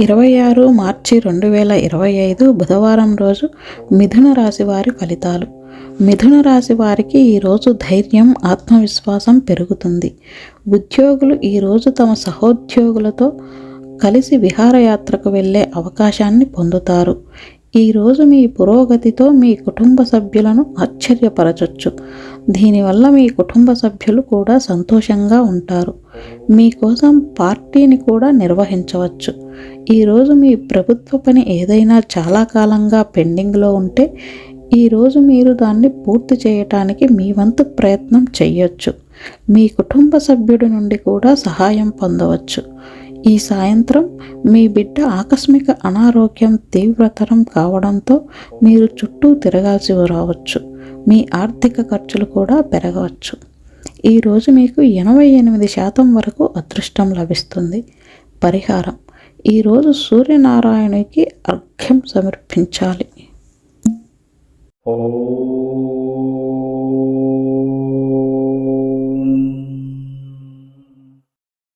26 మార్చి 2025 బుధవారం రోజు మిథున రాశి వారి ఫలితాలు. మిథున రాశి వారికి ఈరోజు ధైర్యం, ఆత్మవిశ్వాసం పెరుగుతుంది. ఉద్యోగులు ఈరోజు తమ సహోద్యోగులతో కలిసి విహారయాత్రకు వెళ్ళే అవకాశాన్ని పొందుతారు. ఈరోజు మీ పురోగతితో మీ కుటుంబ సభ్యులను ఆశ్చర్యపరచొచ్చు. దీనివల్ల మీ కుటుంబ సభ్యులు కూడా సంతోషంగా ఉంటారు. మీకోసం పార్టీని కూడా నిర్వహించవచ్చు. ఈరోజు మీ ప్రభుత్వ పని ఏదైనా చాలా కాలంగా పెండింగ్లో ఉంటే ఈరోజు మీరు దాన్ని పూర్తి చేయటానికి మీ వంతు ప్రయత్నం చేయొచ్చు. మీ కుటుంబ సభ్యుడి నుండి కూడా సహాయం పొందవచ్చు. ఈ సాయంత్రం మీ బిడ్డ ఆకస్మిక అనారోగ్యం తీవ్రతరం కావడంతో మీరు చుట్టూ తిరగాల్సి రావచ్చు. మీ ఆర్థిక ఖర్చులు కూడా పెరగవచ్చు. ఈరోజు మీకు 88% వరకు అదృష్టం లభిస్తుంది. పరిహారం: ఈరోజు సూర్యనారాయణునికి అర్ఘ్యం సమర్పించాలి.